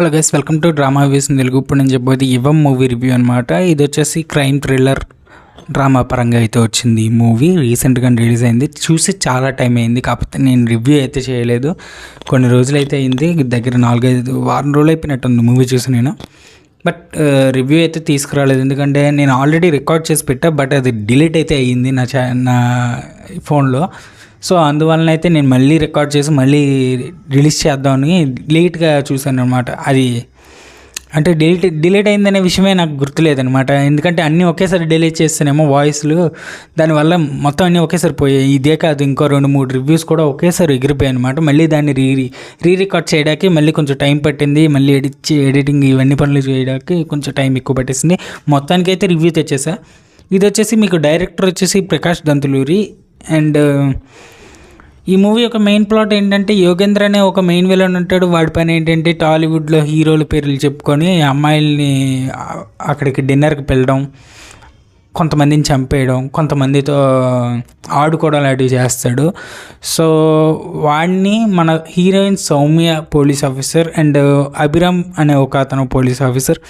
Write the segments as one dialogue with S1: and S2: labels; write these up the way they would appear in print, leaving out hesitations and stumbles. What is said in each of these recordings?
S1: Hello guys, welcome to drama views Telugu. ఇప్పుడు నేను చెప్పబోయేది యువం మూవీ రివ్యూ అనమాట. ఇది వచ్చేసి క్రైమ్ థ్రిల్లర్ డ్రామా పరంగా అయితే వచ్చింది. ఈ మూవీ రీసెంట్గా రిలీజ్ అయింది. చూసి చాలా టైం అయింది, కాకపోతే నేను రివ్యూ అయితే చేయలేదు. కొన్ని రోజులు అయితే అయింది, దగ్గర 4-5 వారం రోజులు అయిపోయినట్టుంది మూవీ చూసి నేను. బట్ రివ్యూ అయితే తీసుకురాలేదు, ఎందుకంటే నేను ఆల్రెడీ రికార్డ్ చేసి పెట్టా. బట్ అది డిలీట్ అయితే అయ్యింది నా ఫోన్లో. సో అందువలన అయితే నేను మళ్ళీ రికార్డ్ చేసి మళ్ళీ రిలీజ్ చేద్దామని లేట్గా చూశాను అనమాట. అది అంటే డిలీట్ అయిందనే విషయమే నాకు గుర్తులేదనమాట. ఎందుకంటే అన్నీ ఒకేసారి డిలీట్ చేస్తేనేమో వాయిస్లు, దానివల్ల మొత్తం అన్నీ ఒకేసారి పోయాయి. ఇదే కాదు, ఇంకో 2-3 రివ్యూస్ కూడా ఒకేసారి ఎగిరిపోయాయి అనమాట. మళ్ళీ దాన్ని రీ రికార్డ్ చేయడానికి మళ్ళీ కొంచెం టైం పట్టింది. మళ్ళీ ఎడిటింగ్ ఇవన్నీ పనులు చేయడానికి కొంచెం టైం ఎక్కువ పట్టేసింది. మొత్తానికైతే రివ్యూ తెచ్చేసా. ఇది వచ్చేసి మీకు డైరెక్టర్ వచ్చేసి ప్రకాష్ దంతులూరి. అండ్ ఈ మూవీ యొక్క మెయిన్ ప్లాట్ ఏంటంటే, యోగేంద్ర అనే ఒక మెయిన్ విలన్ ఉంటాడు. వాడి పని ఏంటంటే టాలీవుడ్లో హీరోల పేర్లు చెప్పుకొని అమ్మాయిల్ని అక్కడికి డిన్నర్కి వెళ్ళడం, కొంతమందిని చంపేయడం, కొంతమందితో ఆడుకోవడం లాంటివి చేస్తాడు. సో వాడిని మన heroine Soumya police officer and Abhiram అనే ఒక అతను పోలీస్ ఆఫీసర్,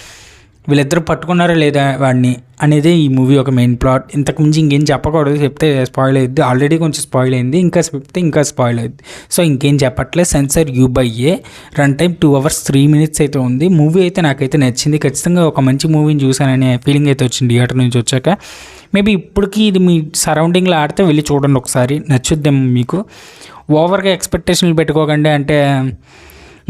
S1: వీళ్ళిద్దరు పట్టుకున్నారా లేదా వాడిని అనేది ఈ మూవీ ఒక మెయిన్ ప్లాట్. ఇంతకుమించి ఇంకేం చెప్పకూడదు, చెప్తే స్పాయిల్ అయ్యిద్ది. ఆల్రెడీ కొంచెం స్పాయిల్ అయింది, ఇంకా చెప్తే ఇంకా స్పాయిల్ అయ్యిద్ది. సో ఇంకేం చెప్పట్లేదు. Censor U/A, run time 2 hours 3 minutes అయితే ఉంది. మూవీ అయితే నాకైతే నచ్చింది. ఖచ్చితంగా ఒక మంచి మూవీని చూసాననే ఫీలింగ్ అయితే వచ్చింది థియేటర్ నుంచి వచ్చాక. మేబీ ఇప్పటికీ ఇది మీ సరౌండింగ్లో ఆడితే వెళ్ళి చూడండి ఒకసారి, నచ్చుద్దేమో మీకు. ఓవర్గా ఎక్స్పెక్టేషన్లు పెట్టుకోకండి. అంటే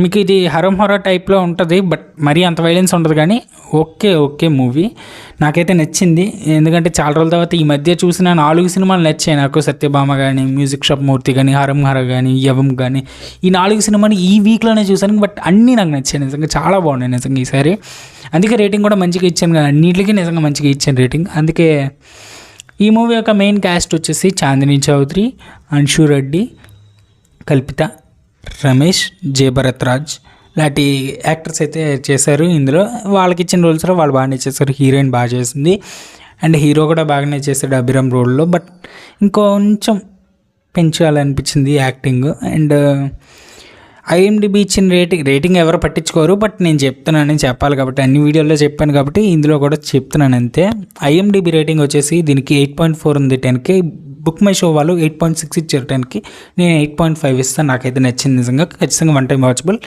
S1: మీకు ఇది హరర్ టైప్లో ఉంటుంది, బట్ మరీ అంత వైలెన్స్ ఉండదు. కానీ ఓకే మూవీ నాకైతే నచ్చింది. ఎందుకంటే చాలా రోజుల తర్వాత ఈ మధ్య చూసిన 4 సినిమాలు నచ్చాయి నాకు. సత్యభామ కానీ, మ్యూజిక్ షాప్ మూర్తి కానీ, హర కానీ, యవం కానీ, ఈ 4 సినిమాలు ఈ వీక్లోనే చూసాను. బట్ అన్నీ నాకు నచ్చాయి, నిజంగా చాలా బాగున్నాయి నిజంగా ఈసారి. అందుకే రేటింగ్ కూడా మంచిగా ఇచ్చాను కదా, అన్నింటికి నిజంగా మంచిగా ఇచ్చాను రేటింగ్. అందుకే ఈ మూవీ యొక్క మెయిన్ క్యాస్ట్ వచ్చేసి చాందిని చౌదరి, అంశు రెడ్డి, కల్పిత, రమేష్, జయభరత్ రాజ్ లాంటి యాక్టర్స్ అయితే చేశారు. ఇందులో వాళ్ళకి ఇచ్చిన రోల్స్ వాళ్ళు బాగానే చేశారు. హీరోయిన్ బాగా చేసింది అండ్ హీరో కూడా బాగానే చేశాడు అభిరామ్ రోల్లో. బట్ ఇంకొంచెం పెంచాలనిపించింది యాక్టింగ్. అండ్ IMDb ఇచ్చిన రేటింగ్ ఎవరు పట్టించుకోరు, బట్ నేను చెప్తున్నానని చెప్పాలి కాబట్టి, అన్ని వీడియోల్లో చెప్పాను కాబట్టి ఇందులో కూడా చెప్తున్నాను అంతే. IMDb రేటింగ్ వచ్చేసి దీనికి 8.4 ఉంది 10కి. బుక్ మై షో వాళ్ళు 8.6 ఇచ్చారు 10కి. నేను 8.5 ఇస్తాను. నాకైతే నచ్చింది నిజంగా. ఖచ్చితంగా 1 time వాచబుల్,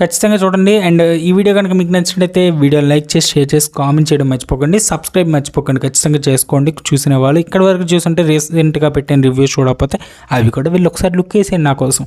S1: ఖచ్చితంగా చూడండి. అండ్ ఈ వీడియో కనుక మీకు నచ్చినట్టయితే వీడియో లైక్ చేసి, షేర్ చేసి, కామెంట్ చేయడం మర్చిపోకండి. సబ్స్క్రైబ్ మర్చిపోకండి, ఖచ్చితంగా చేసుకోండి. చూసిన వాళ్ళు ఇక్కడ వరకు చూసుంటే రీసెంట్గా పెట్టిన రివ్యూస్ చూడకపోతే అవి కూడా వీళ్ళు ఒకసారి లుక్ వేసేయండి నా కోసం.